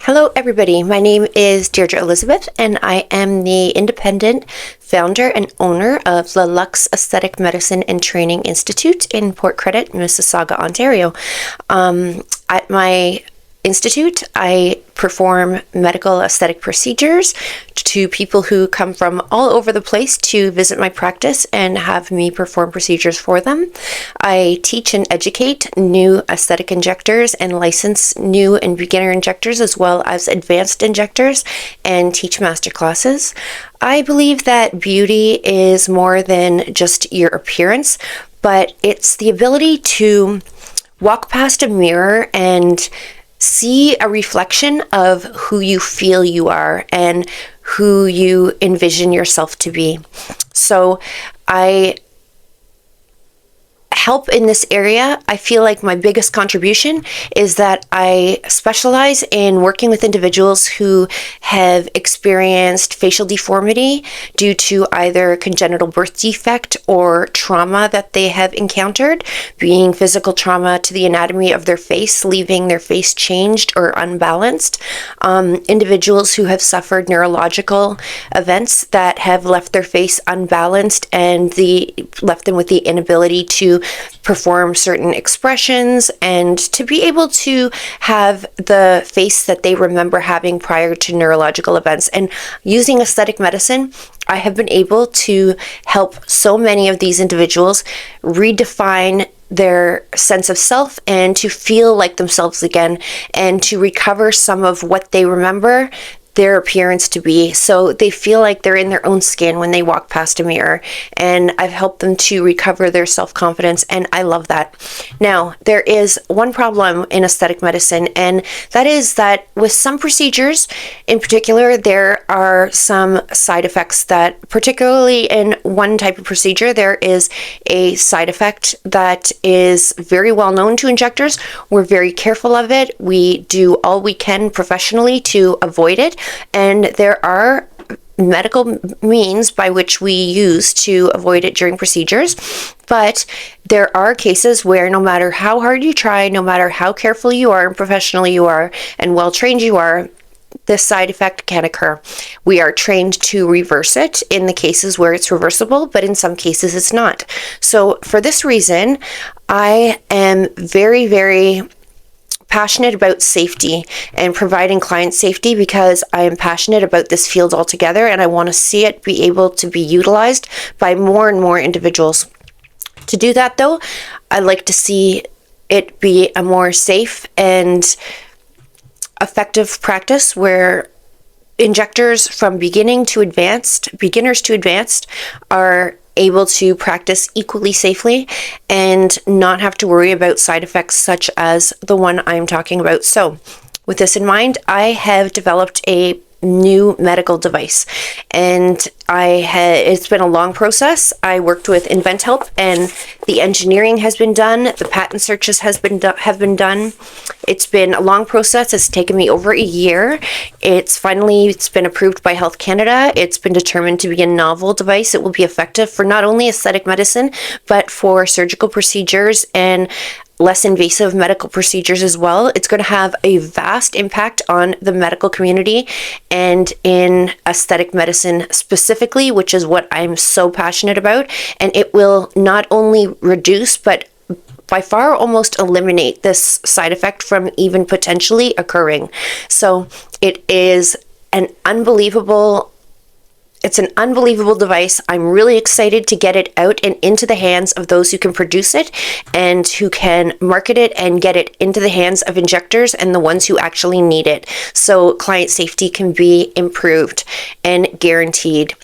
Hello, everybody. My name is Deirdre Elizabeth, and I am the independent founder and owner of the Lux Aesthetic Medicine and Training Institute in Port Credit, Mississauga, Ontario. At my institute, I perform medical aesthetic procedures to people who come from all over the place to visit my practice and have me perform procedures for them. I teach and educate new aesthetic injectors and license new and beginner injectors as well as advanced injectors and teach master classes. I believe that beauty is more than just your appearance, but it's the ability to walk past a mirror and see a reflection of who you feel you are and who you envision yourself to be. So I help in this area. I feel like my biggest contribution is that I specialize in working with individuals who have experienced facial deformity due to either congenital birth defect or trauma that they have encountered, being physical trauma to the anatomy of their face, leaving their face changed or unbalanced. Individuals who have suffered neurological events that have left their face unbalanced and left them with the inability to perform certain expressions and to be able to have the face that they remember having prior to neurological events. And using aesthetic medicine, I have been able to help so many of these individuals redefine their sense of self and to feel like themselves again and to recover some of what they remember their appearance to be, so they feel like they're in their own skin when they walk past a mirror. And I've helped them to recover their self-confidence, and I love that. Now, there is one problem in aesthetic medicine, and that is that with some procedures in particular, there are some side effects that, particularly in one type of procedure, there is a side effect that is very well known to injectors. We're very careful of it. We do all we can professionally to avoid it. And there are medical means by which we use to avoid it during procedures. But there are cases where no matter how hard you try, no matter how careful you are and professional you are and well trained you are, this side effect can occur. We are trained to reverse it in the cases where it's reversible, but in some cases it's not. So for this reason, I am very, very passionate about safety and providing client safety because I am passionate about this field altogether, and I want to see it be able to be utilized by more and more individuals. To do that though, I'd like to see it be a more safe and effective practice where injectors from beginners to advanced are able to practice equally safely and not have to worry about side effects such as the one I'm talking about. So with this in mind, I have developed a new medical device, and it's been a long process. I worked with InventHelp, and the engineering has been done, the patent searches have been done. It's been a long process. It's taken me over a year. It's been approved by Health Canada. It's been determined to be a novel device. It will be effective for not only aesthetic medicine, but for surgical procedures and less invasive medical procedures as well. It's going to have a vast impact on the medical community and in aesthetic medicine specifically, which is what I'm so passionate about. And it will not only reduce, but by far almost eliminate this side effect from even potentially occurring. So it is it's an unbelievable device. I'm really excited to get it out and into the hands of those who can produce it and who can market it and get it into the hands of injectors and the ones who actually need it, so client safety can be improved and guaranteed.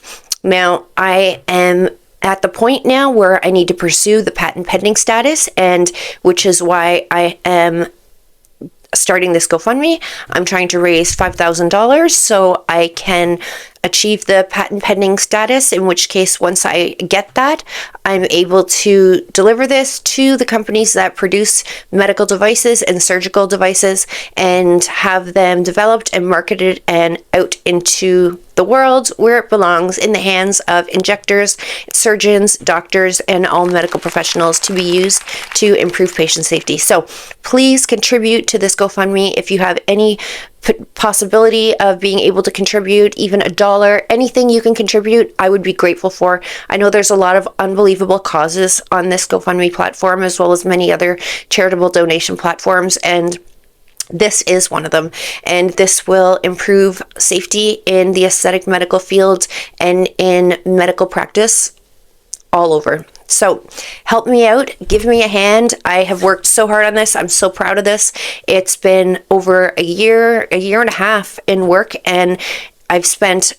Now, I am at the point now where I need to pursue the patent pending status, and which is why I am starting this GoFundMe. I'm trying to raise $5,000 so I can achieve the patent pending status, in which case once I get that, I'm able to deliver this to the companies that produce medical devices and surgical devices and have them developed and marketed and out into the world where it belongs, in the hands of injectors, surgeons, doctors, and all medical professionals to be used to improve patient safety. So please contribute to this GoFundMe if you have any possibility of being able to contribute, even $1, anything you can contribute, I would be grateful for. I know there's a lot of unbelievable causes on this GoFundMe platform, as well as many other charitable donation platforms, and this is one of them, and this will improve safety in the aesthetic medical field and in medical practice all over. So help me out, give me a hand. I have worked so hard on this. I'm so proud of this. It's been over a year and a half in work, and I've spent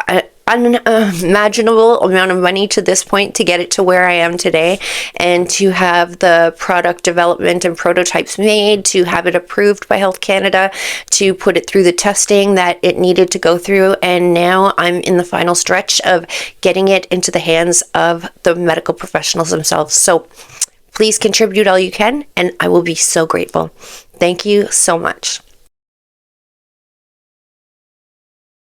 an unimaginable amount of money to this point to get it to where I am today, and to have the product development and prototypes made, to have it approved by Health Canada, to put it through the testing that it needed to go through, and now I'm in the final stretch of getting it into the hands of the medical professionals themselves. So please contribute all you can, and I will be so grateful. Thank you so much.